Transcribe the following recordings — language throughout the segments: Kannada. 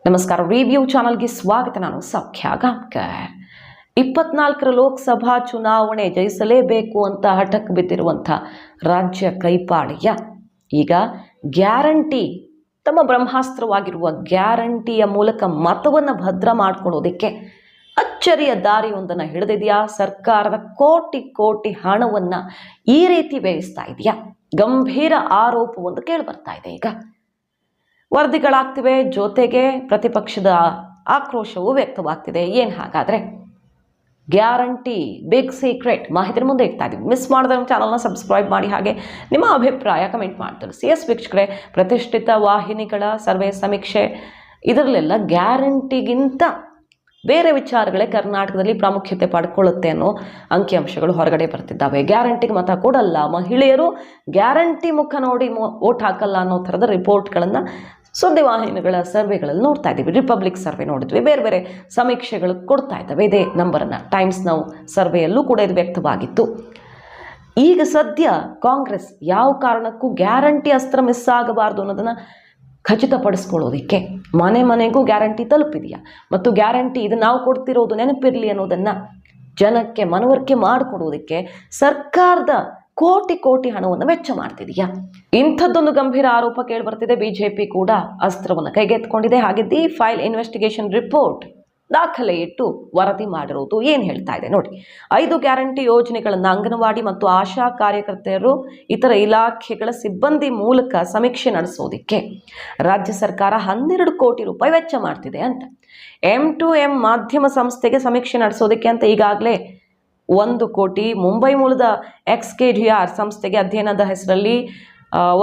ನಮಸ್ಕಾರ. ರಿವ್ಯೂ ಚಾನಲ್ಗೆ ಸ್ವಾಗತ. ನಾನು ಸೌಖ್ಯ ಗಾಂವ್ಕರ್. 24ರ ಲೋಕಸಭಾ ಚುನಾವಣೆ ಜಯಿಸಲೇಬೇಕು ಅಂತ ಹಠಕ್ಕೆ ಬಿದ್ದಿರುವಂಥ ರಾಜ್ಯ ಕೈಪಾಡಿಯ ಈಗ ಗ್ಯಾರಂಟಿ, ತಮ್ಮ ಬ್ರಹ್ಮಾಸ್ತ್ರವಾಗಿರುವ ಗ್ಯಾರಂಟಿಯ ಮೂಲಕ ಮತವನ್ನು ಭದ್ರ ಮಾಡಿಕೊಳ್ಳೋದಕ್ಕೆ ಅಚ್ಚರಿಯ ದಾರಿಯೊಂದನ್ನು ಹಿಡಿದಿದೆಯಾ? ಸರ್ಕಾರದ ಕೋಟಿ ಕೋಟಿ ಹಣವನ್ನು ಈ ರೀತಿ ವ್ಯಯಿಸ್ತಾ ಇದೆಯಾ? ಗಂಭೀರ ಆರೋಪವೊಂದು ಕೇಳಿ ಬರ್ತಾ ಇದೆ. ಈಗ ವರದಿಗಳಾಗ್ತಿವೆ, ಜೊತೆಗೆ ಪ್ರತಿಪಕ್ಷದ ಆಕ್ರೋಶವೂ ವ್ಯಕ್ತವಾಗ್ತಿದೆ. ಏನು ಹಾಗಾದರೆ ಗ್ಯಾರಂಟಿ ಬಿಗ್ ಸೀಕ್ರೆಟ್ ಮಾಹಿತಿ ಮುಂದೆ ಇಡ್ತಾ ಇದ್ದೀವಿ. ಮಿಸ್ ಮಾಡಿದ್ರೆ ನಮ್ಮ ಚಾನಲ್ನ ಸಬ್ಸ್ಕ್ರೈಬ್ ಮಾಡಿ, ಹಾಗೆ ನಿಮ್ಮ ಅಭಿಪ್ರಾಯ ಕಮೆಂಟ್ ಮಾಡಿ ತಿಳಿಸಿ. ವೀಕ್ಷಕರೇ, ಪ್ರತಿಷ್ಠಿತ ವಾಹಿನಿಗಳ ಸರ್ವೆ ಸಮೀಕ್ಷೆ ಇದರಲ್ಲೆಲ್ಲ ಗ್ಯಾರಂಟಿಗಿಂತ ಬೇರೆ ವಿಚಾರಗಳೇ ಕರ್ನಾಟಕದಲ್ಲಿ ಪ್ರಾಮುಖ್ಯತೆ ಪಡ್ಕೊಳ್ಳುತ್ತೆ ಅನ್ನೋ ಅಂಕಿಅಂಶಗಳು ಹೊರಗಡೆ ಬರ್ತಿದ್ದಾವೆ. ಗ್ಯಾರಂಟಿಗೆ ಮತ ಕೊಡಲ್ಲ, ಮಹಿಳೆಯರು ಗ್ಯಾರಂಟಿ ಮುಖ ನೋಡಿ ವೋಟ್ ಹಾಕಲ್ಲ ಅನ್ನೋ ಥರದ ರಿಪೋರ್ಟ್ಗಳನ್ನು ಸುದ್ದಿವಾಹಿನಿಗಳ ಸರ್ವೆಗಳಲ್ಲಿ ನೋಡ್ತಾ ಇದ್ದೀವಿ. ರಿಪಬ್ಲಿಕ್ ಸರ್ವೆ ನೋಡಿದ್ವಿ, ಬೇರೆ ಬೇರೆ ಸಮೀಕ್ಷೆಗಳು ಕೊಡ್ತಾ ಇದ್ದಾವೆ ಇದೇ ನಂಬರನ್ನು. ಟೈಮ್ಸ್ ನೌ ಸರ್ವೆಯಲ್ಲೂ ಕೂಡ ಇದು ವ್ಯಕ್ತವಾಗಿತ್ತು. ಈಗ ಸದ್ಯ ಕಾಂಗ್ರೆಸ್ ಯಾವ ಕಾರಣಕ್ಕೂ ಗ್ಯಾರಂಟಿ ಅಸ್ತ್ರ ಮಿಸ್ ಆಗಬಾರ್ದು ಅನ್ನೋದನ್ನು ಖಚಿತಪಡಿಸ್ಕೊಳ್ಳೋದಕ್ಕೆ ಮನೆ ಮನೆಗೂ ಗ್ಯಾರಂಟಿ ತಲುಪಿದೆಯಾ, ಮತ್ತು ಗ್ಯಾರಂಟಿ ಇದು ನಾವು ಕೊಡ್ತಿರೋದು ನೆನಪಿರಲಿ ಅನ್ನೋದನ್ನು ಜನಕ್ಕೆ ಮನವರಿಕೆ ಮಾಡಿಕೊಡೋದಕ್ಕೆ ಸರ್ಕಾರದ ಕೋಟಿ ಕೋಟಿ ಹಣವನ್ನು ವೆಚ್ಚ ಮಾಡ್ತಿದೆಯಾ? ಇಂಥದ್ದೊಂದು ಗಂಭೀರ ಆರೋಪ ಕೇಳಿ ಬರ್ತಿದೆ. ಬಿಜೆಪಿ ಕೂಡ ಅಸ್ತ್ರವನ್ನು ಕೈಗೆತ್ತಿಕೊಂಡಿದೆ. ಹಾಗೆ ದಿ ಫೈಲ್ ಇನ್ವೆಸ್ಟಿಗೇಷನ್ ರಿಪೋರ್ಟ್ ದಾಖಲೆ ಇಟ್ಟು ವರದಿ ಮಾಡಿರೋದು ಏನು ಹೇಳ್ತಾ ಇದೆ ನೋಡಿ. 5 ಗ್ಯಾರಂಟಿ ಯೋಜನೆಗಳನ್ನು ಅಂಗನವಾಡಿ ಮತ್ತು ಆಶಾ ಕಾರ್ಯಕರ್ತೆಯರು ಇತರ ಇಲಾಖೆಗಳ ಸಿಬ್ಬಂದಿ ಮೂಲಕ ಸಮೀಕ್ಷೆ ನಡೆಸೋದಕ್ಕೆ ರಾಜ್ಯ ಸರ್ಕಾರ 12 ಕೋಟಿ ರೂಪಾಯಿ ವೆಚ್ಚ ಮಾಡ್ತಿದೆ ಅಂತ. M2M ಮಾಧ್ಯಮ ಸಂಸ್ಥೆಗೆ ಸಮೀಕ್ಷೆ ನಡೆಸೋದಕ್ಕೆ ಅಂತ ಈಗಾಗಲೇ 1 ಕೋಟಿ, ಮುಂಬೈ ಮೂಲದ XKDR ಸಂಸ್ಥೆಗೆ ಅಧ್ಯಯನದ ಹೆಸರಲ್ಲಿ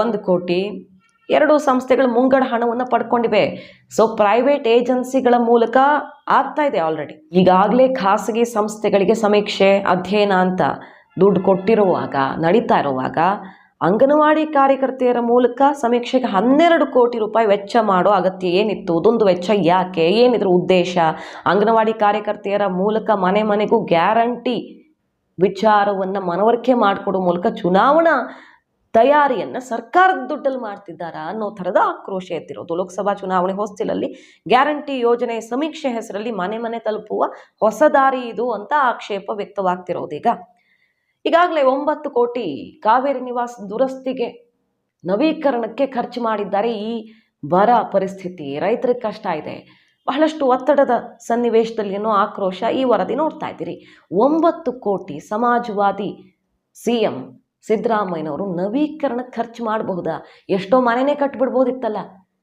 1 ಕೋಟಿ, 2 ಸಂಸ್ಥೆಗಳು ಮುಂಗಡ ಹಣವನ್ನು ಪಡ್ಕೊಂಡಿವೆ. ಸೊ ಪ್ರೈವೇಟ್ ಏಜೆನ್ಸಿಗಳ ಮೂಲಕ ಆಗ್ತಾ ಇದೆ ಆಲ್ರೆಡಿ. ಈಗಾಗಲೇ ಖಾಸಗಿ ಸಂಸ್ಥೆಗಳಿಗೆ ಸಮೀಕ್ಷೆ ಅಧ್ಯಯನ ಅಂತ ದುಡ್ಡು ಕೊಟ್ಟಿರುವಾಗ, ನಡೀತಾ ಇರುವಾಗ, ಅಂಗನವಾಡಿ ಕಾರ್ಯಕರ್ತೆಯರ ಮೂಲಕ ಸಮೀಕ್ಷೆಗೆ 12 ಕೋಟಿ ರೂಪಾಯಿ ವೆಚ್ಚ ಮಾಡೋ ಅಗತ್ಯ ಏನಿತ್ತು? ಅದೊಂದು ವೆಚ್ಚ ಯಾಕೆ? ಏನಿದ್ರ ಉದ್ದೇಶ? ಅಂಗನವಾಡಿ ಕಾರ್ಯಕರ್ತೆಯರ ಮೂಲಕ ಮನೆ ಮನೆಗೂ ಗ್ಯಾರಂಟಿ ವಿಚಾರವನ್ನು ಮನವರಿಕೆ ಮಾಡಿಕೊಡೋ ಮೂಲಕ ಚುನಾವಣಾ ತಯಾರಿಯನ್ನು ಸರ್ಕಾರದ ದುಡ್ಡಲ್ಲಿ ಮಾಡ್ತಿದ್ದಾರಾ ಅನ್ನೋ ಥರದ ಆಕ್ರೋಶ ಎತ್ತಿರೋದು. ಲೋಕಸಭಾ ಚುನಾವಣೆ ಹೊಸ್ತಿಲಲ್ಲಿ ಗ್ಯಾರಂಟಿ ಯೋಜನೆ ಸಮೀಕ್ಷೆ ಹೆಸರಲ್ಲಿ ಮನೆ ಮನೆ ತಲುಪುವ ಹೊಸ ದಾರಿ ಇದು ಅಂತ ಆಕ್ಷೇಪ ವ್ಯಕ್ತವಾಗ್ತಿರೋದೀಗ. ಈಗಾಗಲೇ 9 ಕೋಟಿ ಕಾವೇರಿ ನಿವಾಸ್ ದುರಸ್ತಿಗೆ, ನವೀಕರಣಕ್ಕೆ ಖರ್ಚು ಮಾಡಿದ್ದಾರೆ. ಈ ಬರ ಪರಿಸ್ಥಿತಿ, ರೈತರಿಗೆ ಕಷ್ಟ ಇದೆ, ಬಹಳಷ್ಟು ಒತ್ತಡದ ಸನ್ನಿವೇಶದಲ್ಲಿ ಅನ್ನೋ ಆಕ್ರೋಶ ಈ ವರದಿ ನೋಡ್ತಾ ಇದ್ದೀರಿ. 9 ಕೋಟಿ ಸಮಾಜವಾದಿ CM ಸಿದ್ದರಾಮಯ್ಯನವರು ನವೀಕರಣ ಖರ್ಚು ಮಾಡಬಹುದಾ? ಎಷ್ಟೋ ಮನೆಯೇ ಕಟ್ಟಿಬಿಡ್ಬೋದಿತ್ತಲ್ಲ,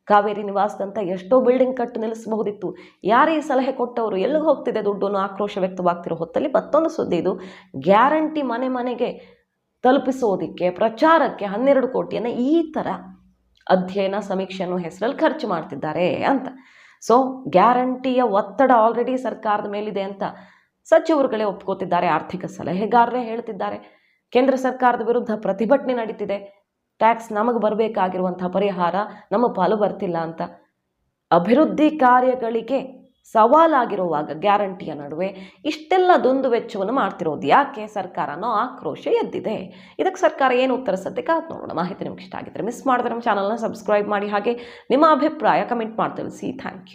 ಕಾವೇರಿ ನಿವಾಸದಂತ ಎಷ್ಟೋ ಬಿಲ್ಡಿಂಗ್ ಕಟ್ಟು ನಿಲ್ಲಿಸಬಹುದಿತ್ತು. ಯಾರೇ ಸಲಹೆ ಕೊಟ್ಟವರು, ಎಲ್ಲಿಗೆ ಹೋಗ್ತಿದೆ ದುಡ್ಡು ಅನ್ನೋ ಆಕ್ರೋಶ ವ್ಯಕ್ತವಾಗ್ತಿರೋ ಹೊತ್ತಲ್ಲಿ ಮತ್ತೊಂದು ಸುದ್ದಿ ಇದು. ಗ್ಯಾರಂಟಿ ಮನೆ ಮನೆಗೆ ತಲುಪಿಸೋದಕ್ಕೆ, ಪ್ರಚಾರಕ್ಕೆ 12 ಕೋಟಿಯನ್ನು ಈ ಥರ ಅಧ್ಯಯನ ಸಮೀಕ್ಷೆ ಅನ್ನೋ ಹೆಸರಲ್ಲಿ ಖರ್ಚು ಮಾಡ್ತಿದ್ದಾರೆ ಅಂತ. ಸೊ ಗ್ಯಾರಂಟಿಯ ಒತ್ತಡ ಆಲ್ರೆಡಿ ಸರ್ಕಾರದ ಮೇಲಿದೆ ಅಂತ ಸಚಿವರುಗಳೇ ಒಪ್ಕೋತಿದ್ದಾರೆ, ಆರ್ಥಿಕ ಸಲಹೆಗಾರರೇ ಹೇಳ್ತಿದ್ದಾರೆ. ಕೇಂದ್ರ ಸರ್ಕಾರದ ವಿರುದ್ಧ ಪ್ರತಿಭಟನೆ ನಡೀತಿದೆ. ಟ್ಯಾಕ್ಸ್ ನಮಗೆ ಬರಬೇಕಾಗಿರುವಂಥ ಪರಿಹಾರ ನಮ್ಮ ಪಾಲು ಬರ್ತಿಲ್ಲ ಅಂತ. ಅಭಿವೃದ್ಧಿ ಕಾರ್ಯಗಳಿಗೆ ಸವಾಲಾಗಿರುವಾಗ ಗ್ಯಾರಂಟಿಯ ನಡುವೆ ಇಷ್ಟೆಲ್ಲ ದುಂದು ವೆಚ್ಚವನ್ನು ಮಾಡ್ತಿರೋದು ಯಾಕೆ ಸರ್ಕಾರ ಅನ್ನೋ ಆಕ್ರೋಶ ಎದ್ದಿದೆ. ಇದಕ್ಕೆ ಸರ್ಕಾರ ಏನು ಉತ್ತರಿಸುತ್ತೆ ಕಾದು ನೋಡೋಣ. ಮಾಹಿತಿ ನಿಮ್ಗೆ ಇಷ್ಟ ಆಗಿದ್ರೆ ಮಿಸ್ ಮಾಡಿದ್ರೆ ನಮ್ಮ ಚಾನಲ್ನ ಸಬ್ಸ್ಕ್ರೈಬ್ ಮಾಡಿ, ಹಾಗೆ ನಿಮ್ಮ ಅಭಿಪ್ರಾಯ ಕಮೆಂಟ್ ಮಾಡಿ ತಿಳಿಸಿ. Thank you.